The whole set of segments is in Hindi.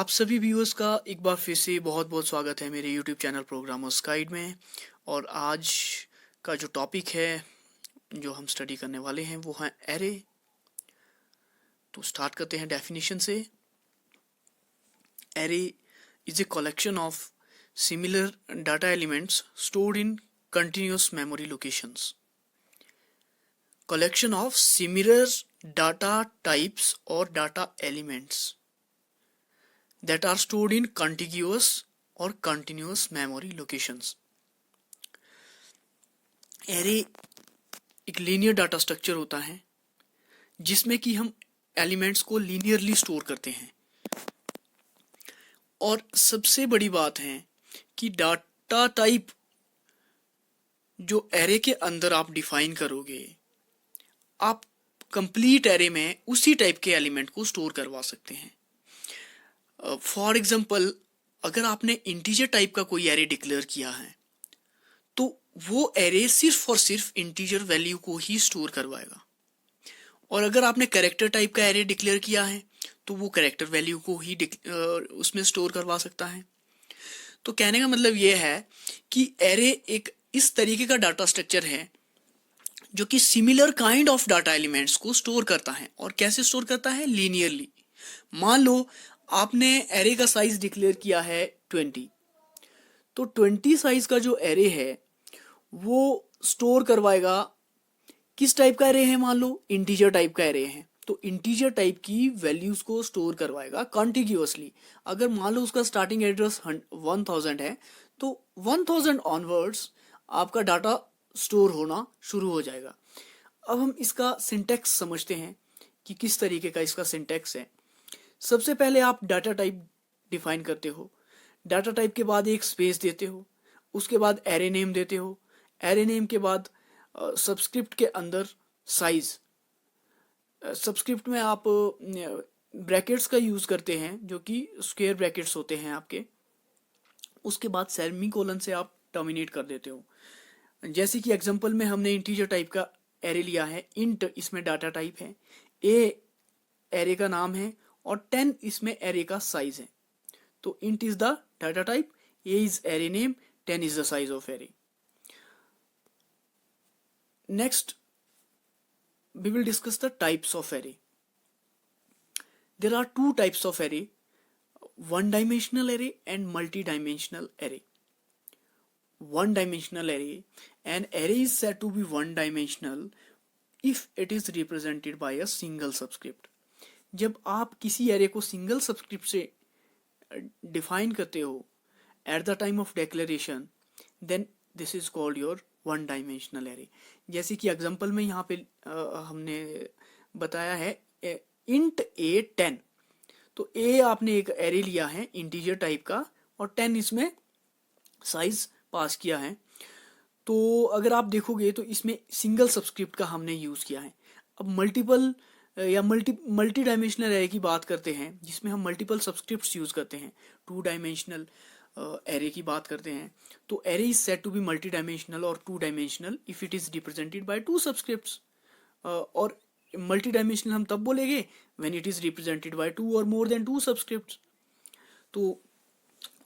आप सभी व्यूअर्स का एक बार फिर से बहुत बहुत स्वागत है मेरे YouTube चैनल प्रोग्रामर्स गाइड में। और आज का जो टॉपिक है जो हम स्टडी करने वाले हैं वो है एरे। तो स्टार्ट करते हैं डेफिनेशन से। Array is a collection of similar data elements stored in continuous memory locations. Collection of similar data types और data elements that are stored in contiguous or continuous memory locations. Array एक लीनियर डाटा स्ट्रक्चर होता है जिसमें कि हम एलिमेंट्स को लीनियरली स्टोर करते हैं। और सबसे बड़ी बात है कि डाटा टाइप जो एरे के अंदर आप डिफाइन करोगे, आप कंप्लीट एरे में उसी टाइप के एलिमेंट को स्टोर करवा सकते हैं। फॉर एग्जाम्पल, अगर आपने इंटीजर टाइप का कोई एरे डिक्लेयर किया है तो वो एरे सिर्फ और सिर्फ इंटीजर वैल्यू को ही स्टोर करवाएगा। और अगर आपने कैरेक्टर टाइप का एरे डिक्लेयर किया है तो वो कैरेक्टर वैल्यू को ही उसमें स्टोर करवा सकता है। तो कहने का मतलब ये है कि एरे एक इस तरीके का डाटा स्ट्रक्चर है जो कि similar kind of data elements को स्टोर करता है। और कैसे स्टोर करता है? लीनियरली। मान लो आपने एरे का साइज डिक्लेयर किया है 20, तो 20 साइज का जो एरे है वो स्टोर करवाएगा किस टाइप का एरे है? मान लो इंटीजर टाइप का एरे है तो इंटीजर टाइप की वैल्यूज को स्टोर करवाएगा कॉन्टिग्यूअसली। अगर मान लो उसका स्टार्टिंग एड्रेस 1000 है तो 1000 ऑनवर्ड्स आपका डाटा स्टोर होना शुरू हो जाएगा। अब हम इसका सिंटैक्स समझते हैं कि किस तरीके का इसका सिंटैक्स है। सबसे पहले आप डाटा टाइप डिफाइन करते हो, डाटा टाइप के बाद एक स्पेस देते हो, उसके बाद एरे नेम देते हो, एरे नेम के बाद सबस्क्रिप्ट के अंदर साइज। सबस्क्रिप्ट में आप ब्रैकेट्स का यूज करते हैं जो कि स्क्वायर ब्रैकेट्स होते हैं आपके। उसके बाद सेमीकोलन से आप टर्मिनेट कर देते हो। जैसे कि एग्जांपल में हमने इंटीजर टाइप का एरे लिया है, इंट इसमें डाटा टाइप है, ए एरे का नाम है और 10 इसमें एरे का साइज है। तो int is the data type, a is array name, 10 is the size of array. Next, we will discuss the types of array. There are two types of array, one-dimensional array and multi-dimensional array. One-dimensional array, an array is said to be one-dimensional if it is represented by a single subscript. जब आप किसी एरे को सिंगल सबस्क्रिप्ट से डिफाइन करते हो at the time of declaration, then this is called your one dimensional array. जैसे कि एग्जांपल में यहाँ पे हमने बताया है इंट ए 10। तो ए आपने एक एरे लिया है इंटीजर टाइप का और 10 इसमें साइज पास किया है। तो अगर आप देखोगे तो इसमें सिंगल सबस्क्रिप्ट का हमने यूज किया है। अब मल्टीपल या मल्टी डायमेंशनल एरे की बात करते हैं जिसमें हम मल्टीपल सबस्क्रिप्ट्स यूज करते हैं। टू डायमेंशनल एरे की बात करते हैं तो array is said to be multi dimensional और two dimensional if it is represented by two subscripts. और मल्टी डायमेंशनल हम तब बोलेंगे when it is represented by two और मोर देन टू सबस्क्रिप्ट्स। तो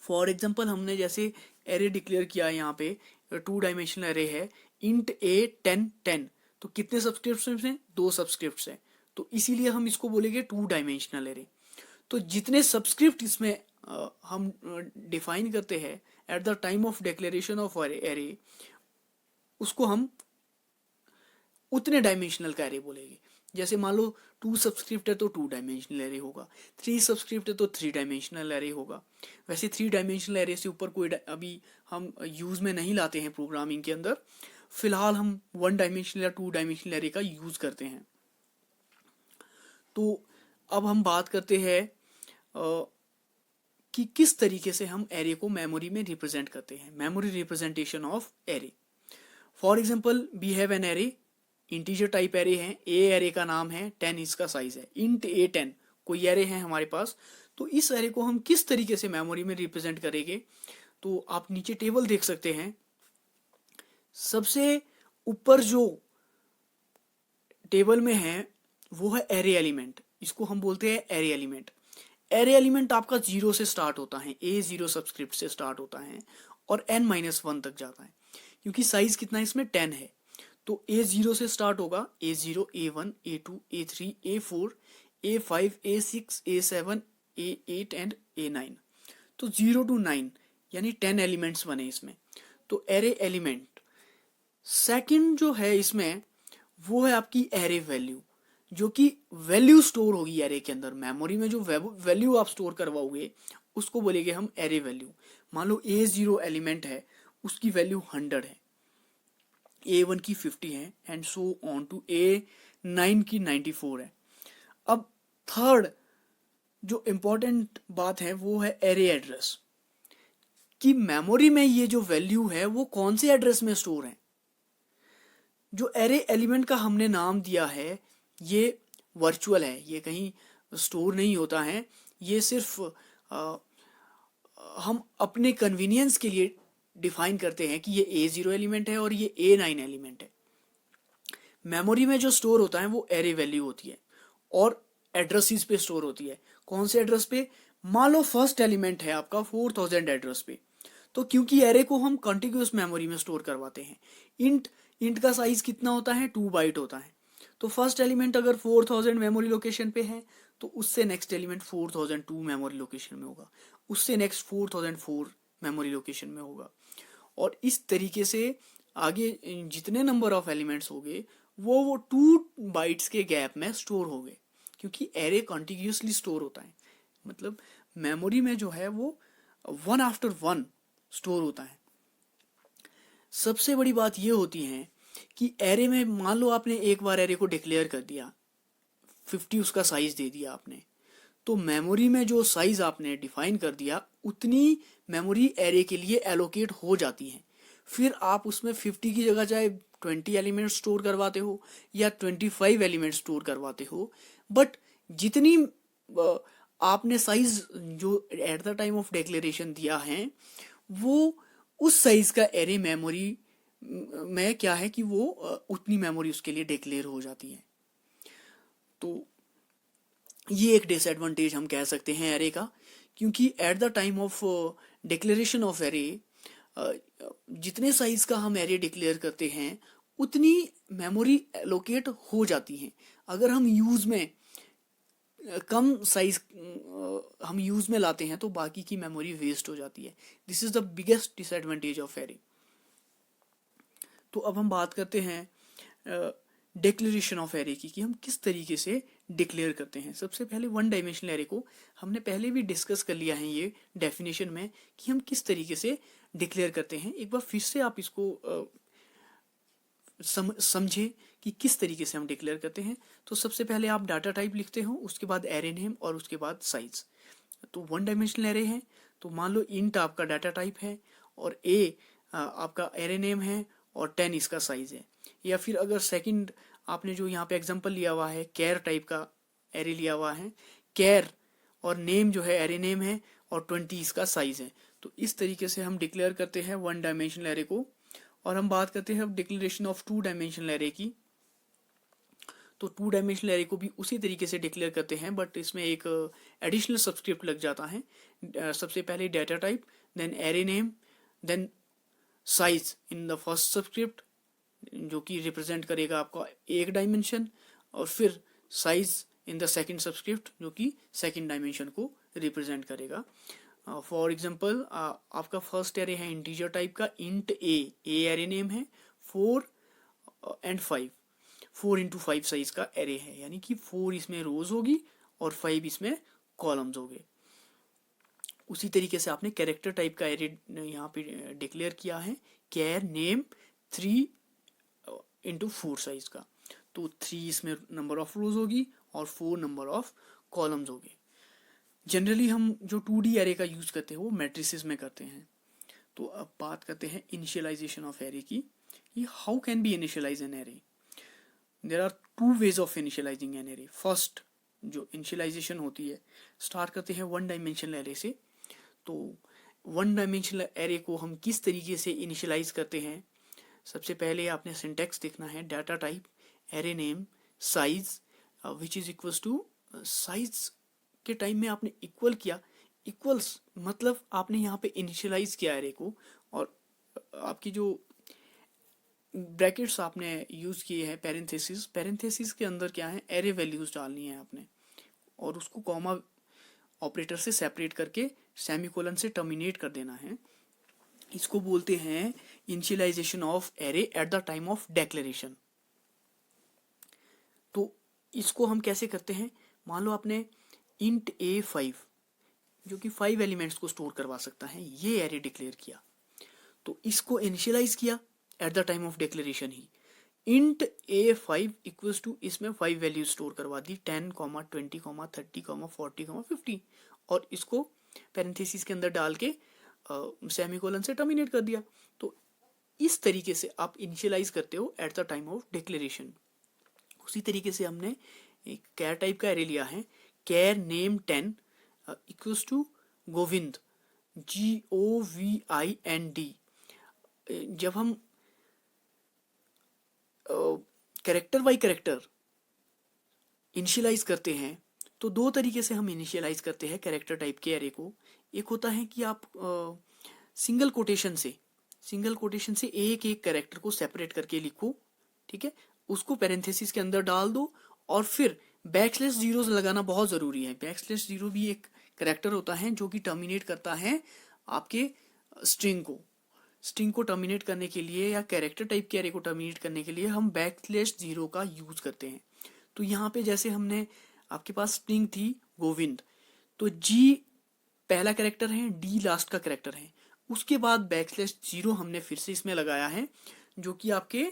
फॉर एग्जांपल हमने जैसे एरे डिक्लेयर किया है, यहाँ पे टू डायमेंशनल एरे है इंट ए 10, तो कितने सबस्क्रिप्ट्स हैं? 2 सबस्क्रिप्ट्स हैं, तो इसीलिए हम इसको बोलेंगे टू डायमेंशनल एरे। तो जितने सबस्क्रिप्ट इसमें हम डिफाइन करते हैं eight the time of declaration of array, उसको हम उतने डायमेंशनल का एरे बोलेंगे। जैसे मान लो 2 सबस्क्रिप्ट है तो 2 डायमेंशनल एरे होगा, 3 सबस्क्रिप्ट है तो 3 डायमेंशनल एरे होगा। वैसे 3 डायमेंशनल एरे से ऊपर कोई अभी हम यूज में नहीं लाते हैं प्रोग्रामिंग के अंदर। फिलहाल हम 1 डायमेंशनल या 2 डायमेंशनल एरे का यूज करते हैं। तो अब हम बात करते हैं कि किस तरीके से हम एरे को मेमोरी में रिप्रेजेंट करते हैं। Memory representation of array. For example we have an array, integer type array है, ए एरे का नाम है, 10 इसका साइज है, इंट ए 10 कोई एरे है हमारे पास। तो इस एरे को हम किस तरीके से मेमोरी में रिप्रेजेंट करेंगे? तो आप नीचे टेबल देख सकते हैं। सबसे ऊपर जो टेबल में है वो है एरे एलिमेंट, इसको हम बोलते हैं एरे एलिमेंट। एरे एलिमेंट आपका 0 से स्टार्ट होता है, A0 सबस्क्रिप्ट से स्टार्ट होता है और n-1 तक जाता है, क्योंकि साइज कितना है इसमें 10 है। तो A0 से स्टार्ट होगा, A0, A1, A2, A3, A4, A5, A6, A7, A8 and A9। तो 0 to 9 यानी 10 एलिमेंट्स बने इसमें। तो एरे एलिमेंट सेकंड जो है इसमें वो है आपकी एरे वैल्यू, जो कि वैल्यू स्टोर होगी एरे के अंदर। मेमोरी में जो वैल्यू आप स्टोर करवाओगे उसको बोलेंगे हम एरे वैल्यू। मान लो A0 एलिमेंट है, उसकी वैल्यू 100 है, A1 की 50 है and so on to A9 की 94 है। अब थर्ड जो इम्पोर्टेंट बात है वो है एरे एड्रेस, कि मेमोरी में ये जो वैल्यू है वो कौन से एड्रेस में स्टोर है। जो एरे एलिमेंट का हमने नाम दिया है ये वर्चुअल है, ये कहीं स्टोर नहीं होता है, ये सिर्फ हम अपने कन्वीनियंस के लिए डिफाइन करते हैं कि ये A0 एलिमेंट है और ये A9 एलिमेंट है। मेमोरी में जो स्टोर होता है वो एरे वैल्यू होती है और एड्रेसेस पे स्टोर होती है। कौन से एड्रेस पे? मान लो फर्स्ट एलिमेंट है आपका 4000 एड्रेस पे, तो क्योंकि एरे को हम कॉन्टिग्यूअस मेमोरी में स्टोर करवाते हैं, इंट का साइज कितना होता है? 2 बाइट होता है। तो फर्स्ट एलिमेंट अगर 4000 मेमोरी लोकेशन पे है तो उससे नेक्स्ट एलिमेंट 4002 मेमोरी लोकेशन में होगा, उससे नेक्स्ट 4004 मेमोरी लोकेशन में होगा, और इस तरीके से आगे जितने नंबर ऑफ एलिमेंट्स होंगे वो 2 बाइट्स के गैप में स्टोर हो गए, क्योंकि एरे कॉन्टिग्यूसली स्टोर होता है। मतलब मेमोरी में जो है वो 1 आफ्टर 1 स्टोर होता है। सबसे बड़ी बात ये होती है कि एरे में मान लो आपने एक बार एरे को डिक्लेयर कर दिया, 50 उसका साइज दे दिया आपने, तो मेमोरी में जो साइज आपने डिफाइन कर दिया उतनी मेमोरी एरे के लिए एलोकेट हो जाती है। फिर आप उसमें 50 की जगह चाहे 20 एलिमेंट स्टोर करवाते हो या 25 एलिमेंट स्टोर करवाते हो, बट जितनी आपने साइज जो at the time of declaration दिया है वो उस साइज का एरे मेमोरी में क्या है कि वो उतनी मेमोरी उसके लिए डिक्लेयर हो जाती है। तो ये एक डिसएडवांटेज हम कह सकते हैं एरे का, क्योंकि eight the time of declaration of array जितने साइज का हम एरे डिक्लेयर करते हैं उतनी मेमोरी एलोकेट हो जाती है। अगर हम यूज में कम साइज हम यूज में लाते हैं तो बाकी की मेमोरी वेस्ट हो जाती है। This is the biggest disadvantage of array. तो अब हम बात करते हैं डिक्लेरेशन ऑफ एरे की, कि हम किस तरीके से डिक्लेयर करते हैं। सबसे पहले वन डायमेंशनल एरे को हमने पहले भी डिस्कस कर लिया है ये डेफिनेशन में, कि हम किस तरीके से डिक्लेयर करते हैं। एक बार फिर से आप इसको समझे कि किस तरीके से हम डिक्लेयर करते हैं। तो सबसे पहले आप डाटा टाइप लिखते हो, उसके बाद एरे नेम और उसके बाद साइज। तो वन डायमेंशनल एरे है तो मान लो इंट आपका डाटा टाइप है और ए आपका एरे नेम है और 10 इसका साइज है। या फिर अगर सेकंड आपने जो यहाँ पे एग्जांपल लिया हुआ है कैर टाइप का एरे लिया हुआ है, कैर और नेम जो है एरे नेम है और 20 इसका साइज है। तो इस तरीके से हम डिक्लेयर करते हैं वन डायमेंशनल एरे को। और हम बात करते हैं अब declaration of to dimensional array की। तो टू डायमेंशनल एरे को भी उसी तरीके से डिक्लेयर करते हैं, बट इसमें एक एडिशनल सबस्क्रिप्ट लग जाता है। सबसे पहले data type, then array name, then size in the first subscript जो कि रिप्रेजेंट करेगा आपका एक डायमेंशन, और फिर size in the second subscript जो कि सेकंड डायमेंशन को रिप्रेजेंट करेगा। फॉर एग्जांपल आपका फर्स्ट एरे है इंटीजर टाइप का इंट ए एरे नेम है, 4 एंड 5, 4 into 5 साइज का एरे है, यानी कि 4 इसमें रोज होगी और 5 इसमें कॉलम्स होंगे। उसी तरीके से आपने कैरेक्टर टाइप का एरे यहाँ पे डिक्लेयर किया है, कैर नेम 3 into 4 साइज का। तो 3 इसमें नंबर ऑफ रोज होगी और 4 नंबर ऑफ कॉलम्स होंगे। जनरली हम जो 2D एरे का यूज करते हैं वो मैट्रिसेस में करते हैं। तो अब बात करते हैं इनिशियलाइजेशन ऑफ एरे की, कि how can be initialize an array. There are 2 ways of initializing an array. First जो इनिशियलाइजेशन होती है, स्टार्ट करते हैं वन डायमेंशनल एरे से। तो वन डायमेंशनल एरे को हम किस तरीके से इनिशियलाइज करते हैं, सबसे पहले आपने सिंटेक्स देखना है, data type array name size which is equals to size के टाइम में आपने इक्वल किया, इक्वल्स मतलब आपने यहाँ पे इनिशियलाइज किया एरे को, और आपकी जो ब्रैकेट्स आपने यूज किए हैं पैरेंथेसिस, पैरेंथेसिस के अंदर क्या है, एरे वैल्यूज डालनी है आपने, और उसको कॉमा ऑपरेटर से सेपरेट करके सेमीकोलन से टर्मिनेट कर देना है। इसको बोलते हैं initialization of array at the time of declaration. तो इसको हम कैसे करते हैं, मान लो आपने इंट A5 जो कि 5 एलिमेंट्स को स्टोर करवा सकता है, ये एरे डिक्लेयर किया, तो इसको इनिशियलाइज किया at the time of declaration ही। इंट A5 इक्वल्स टू, इसमें 5 वैल्यूज स्टोर करवा दी, 10, 20, 30, 40, 50, और इसको पैरेंथेसिस के अंदर डाल के सेमीकोलन से टर्मिनेट कर दिया। तो इस तरीके से आप इनिशियलाइज करते हो at the time of declaration. उसी तरीके से हमने एक कैर टाइप का एरे लिया है, char name 10 equals to Govind, GOVIND। जब हम कैरेक्टर बाई कैरेक्टर इनिशियलाइज करते हैं तो दो तरीके से हम इनिशियलाइज करते हैं कैरेक्टर टाइप के एरे को। एक होता है कि आप सिंगल कोटेशन से एक एक कैरेक्टर को सेपरेट करके लिखो, ठीक है, उसको पैरेंथेसिस के अंदर डाल दो, और फिर बैकस्लैश जीरो लगाना बहुत ज़रूरी है। बैकस्लैश जीरो भी एक कैरेक्टर होता है जो कि टर्मिनेट करता है आपके स्ट्रिंग को टर्मिनेट करने के लिए, या कैरेक्टर टाइप के एरे को टर्मिनेट करने के लिए हम बैकस्लैश जीरो का यूज करते हैं। तो यहाँ पे जैसे हमने, आपके पास स्ट्रिंग थी गोविंद, तो G पहला कैरेक्टर है, D लास्ट का कैरेक्टर है, उसके बाद बैकस्लैश जीरो हमने फिर से इसमें लगाया है, जो कि आपके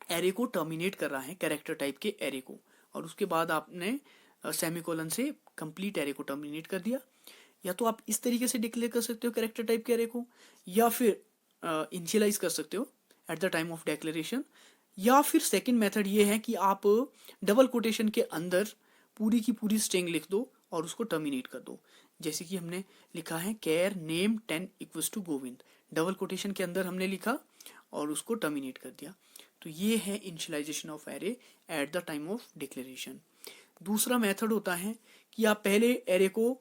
एरे को टर्मिनेट कर रहा है, कैरेक्टर टाइप के एरे को, और उसके बाद आपने सेमीकोलन से कंप्लीट एरे को टर्मिनेट कर दिया। या तो आप इस तरीके से डिक्लेयर कर सकते हो कैरेक्टर टाइप के एरे को, या फिर इनिशियलाइज कर सकते हो at the time of declaration, या फिर सेकंड मेथड ये है कि आप डबल कोटेशन के अंदर पूरी की पूरी स्ट्रिंग लिख दो और उसको टर्मिनेट कर दो। जैसे कि हमने लिखा है char name 10 equals to Govind, double quotation के अंदर हमने लिखा और उसको टर्मिनेट कर दिया। तो ये है initialization of array at the time of declaration. दूसरा मेथड होता है कि आप पहले एरे को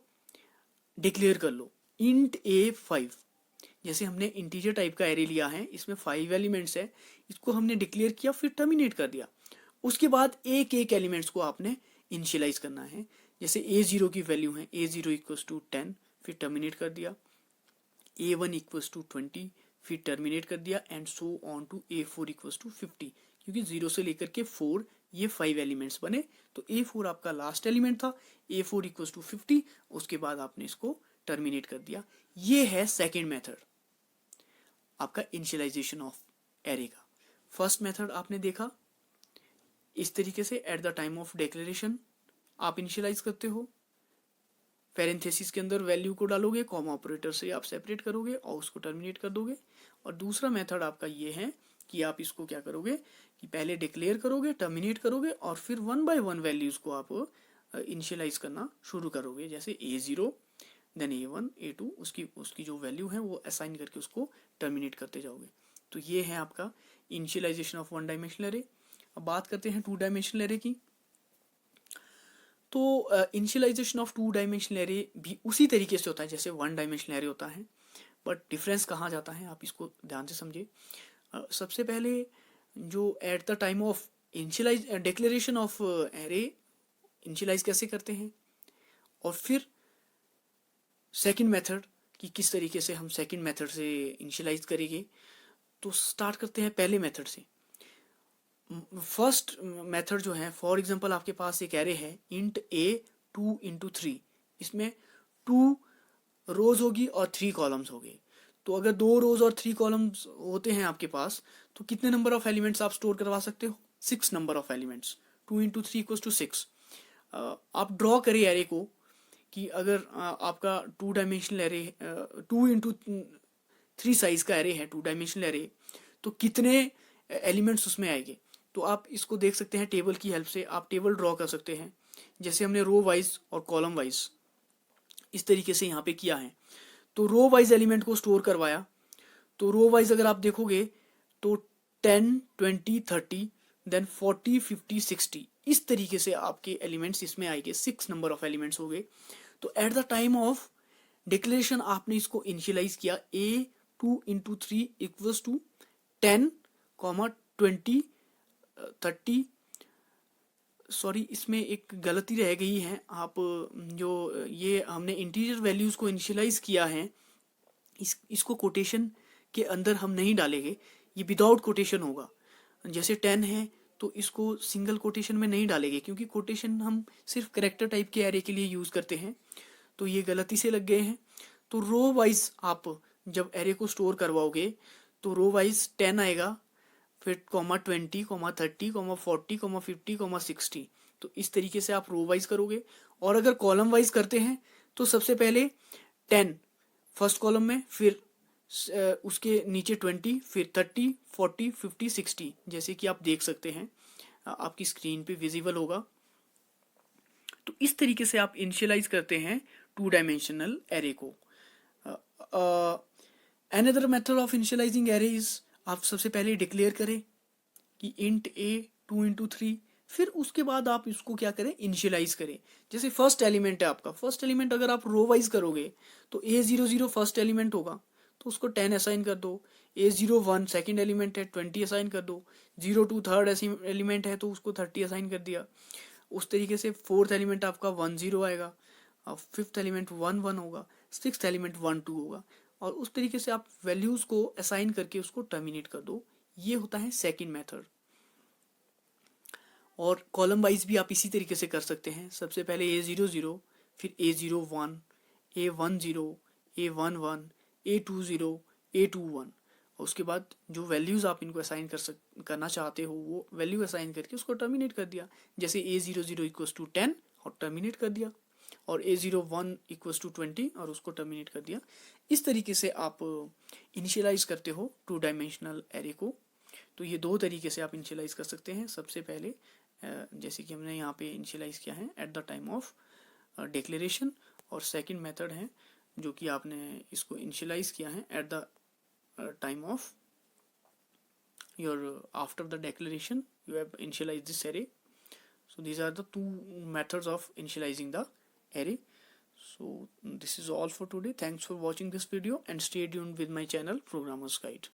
डिक्लेयर कर लो, इंट A5, जैसे हमने इंटीजर टाइप का एरे लिया है, इसमें 5 एलिमेंट्स है, इसको हमने डिक्लेयर किया फिर टर्मिनेट कर दिया। उसके बाद एक एक एलिमेंट्स को आपने इनिशियलाइज करना है। जैसे A0 की वैल्यू है, A0 इक्वल्स टू 10, फिर टर्मिनेट कर दिया, A1 इक्वल्स टू 20, फिर टर्मिनेट कर दिया, and so on to A4 equals to 50, क्योंकि 0 से लेकर के 4 ये 5 एलिमेंट्स बने, तो A4 आपका लास्ट एलिमेंट था, A4 इक्वल्स टू 50, उसके बाद आपने इसको टर्मिनेट कर दिया। ये है सेकेंड मेथड आपका इनिशियलाइजेशन ऑफ एरे का। फर्स्ट मेथड आपने देखा, इस तरीके से eight the time of declaration आप इनिशियलाइज करते हो, पैरेंथेसिस के अंदर वैल्यू को डालोगे, कॉमा ऑपरेटर से आप सेपरेट करोगे और उसको टर्मिनेट कर दोगे। और दूसरा मेथड आपका ये है कि आप इसको क्या करोगे कि पहले डिक्लेयर करोगे, टर्मिनेट करोगे, और फिर 1 बाय 1 वैल्यूज को आप इनिशियलाइज करना शुरू करोगे। जैसे A0 देन A1 A2, उसकी जो वैल्यू है वो असाइन करके उसको टर्मिनेट करते जाओगे। तो ये है आपका इनिशियलाइजेशन ऑफ 1 डायमेंशनल एरे। अब बात करते हैं 2 डायमेंशनल एरे की। तो इनिशियलाइजेशन ऑफ 2 डायमेंशनल एरे भी उसी तरीके से होता है जैसे 1 डायमेंशनल एरे होता है, बट डिफरेंस कहाँ जाता है आप इसको ध्यान से समझिए। सबसे पहले जो at the time of initialize declaration of array initialize कैसे करते हैं, और फिर सेकंड मेथड कि किस तरीके से हम सेकंड मेथड से इनिशियलाइज करेंगे। तो स्टार्ट करते हैं पहले मेथड से। फर्स्ट मेथड जो है, फॉर एग्जांपल आपके पास एक एरे है इंट A 2 इंटू 3, इसमें 2 रोज होगी और 3 कॉलम्स होंगे। तो अगर 2 रोज और 3 कॉलम्स होते हैं आपके पास, तो कितने नंबर ऑफ एलिमेंट्स आप स्टोर करवा सकते हो? 6 number of elements. 2 into 3 equals to 6। आप ड्रॉ करिए एरे को कि अगर आपका 2 डायमेंशनल एरे 2 इंटू 3 साइज का एरे है, 2 डायमेंशनल एरे, तो कितने एलिमेंट्स उसमें आएंगे। तो आप इसको देख सकते हैं टेबल की हेल्प से, आप टेबल ड्रॉ कर सकते हैं। जैसे हमने रो वाइज और कॉलम वाइज इस तरीके से यहाँ पे किया है। तो रो वाइज एलिमेंट को स्टोर करवाया, तो रो वाइज अगर आप देखोगे तो 10, 20, 30, देन 40, 50, 60 इस तरीके से आपके एलिमेंट्स इसमें आएंगे, 6 नंबर ऑफ एलिमेंट्स हो गए। तो eight the time of declaration आपने इसको इनिशियलाइज किया, A2 × 3 इक्वल्स टू 10, 20, 30। सॉरी, इसमें एक गलती रह गई है। आप जो ये हमने इंटीजर वैल्यूज को इनिशियलाइज किया है, इसको कोटेशन के अंदर हम नहीं डालेंगे, ये विदाउट कोटेशन होगा। जैसे 10 है तो इसको सिंगल कोटेशन में नहीं डालेंगे, क्योंकि कोटेशन हम सिर्फ कैरेक्टर टाइप के एरे के लिए यूज करते हैं। तो ये गलती से लग गए हैं। तो रो वाइज आप जब एरे को स्टोर करवाओगे तो रो वाइज 10 आएगा, फिर (20, 30, 40, 50, 60). तो इस तरीके से आप रो वाइज करोगे। और अगर कॉलम वाइज करते हैं तो सबसे पहले 10 फर्स्ट कॉलम में, फिर उसके नीचे 20, फिर 30, 40, 50, 60, जैसे कि आप देख सकते हैं, आपकी स्क्रीन पे विजिबल होगा। तो इस तरीके से आप इनिशियलाइज करते हैं 2 डायमेंशनल एरे को। Another method of initialising array is, आप सबसे पहले डिक्लेयर करें कि इंट a 2 × 3, फिर उसके बाद आप इसको क्या करें, इनिशियलाइज करें। जैसे फर्स्ट एलिमेंट है आपका, फर्स्ट एलिमेंट अगर आप रो वाइज करोगे तो A00 फर्स्ट एलिमेंट होगा तो उसको 10 असाइन कर दो। A01 सेकेंड एलिमेंट है, 20 असाइन कर दो। 02 थर्ड एलिमेंट है तो उसको 30 असाइन कर दिया। उस तरीके से फोर्थ एलिमेंट आपका 10 आएगा, फिफ्थ एलिमेंट 11 होगा, सिक्स्थ एलिमेंट 12 होगा। और उस तरीके से आप वैल्यूज को असाइन करके उसको टर्मिनेट कर दो। ये होता है सेकंड मेथड। और कॉलम वाइज भी आप इसी तरीके से कर सकते हैं। सबसे पहले A00, फिर A01, A10, A11, A20, A21। और उसके बाद जो वैल्यूज आप इनको असाइन करना चाहते हो वो वैल्यू असाइन करके उसको टर्मिनेट कर दिया। जैसे A00 इक्वल्स टू 10 और टर्मिनेट कर दिया, और A01 इक्वल्स टू 20 और उसको टर्मिनेट कर दिया। इस तरीके से आप इनिशियलाइज करते हो 2 डायमेंशनल एरे को। तो ये 2 तरीके से आप इनिशियलाइज कर सकते हैं। सबसे पहले जैसे कि हमने यहाँ पे इनिशियलाइज किया है eight the time of declaration, और सेकंड मेथड है जो कि आपने इसको इनिशियलाइज किया है at the time of your after the declaration you have initialized this array. So these are the 2 methods of initializing the array. So this is all for today. Thanks for watching this video and stay tuned with my channel Programmer's Guide.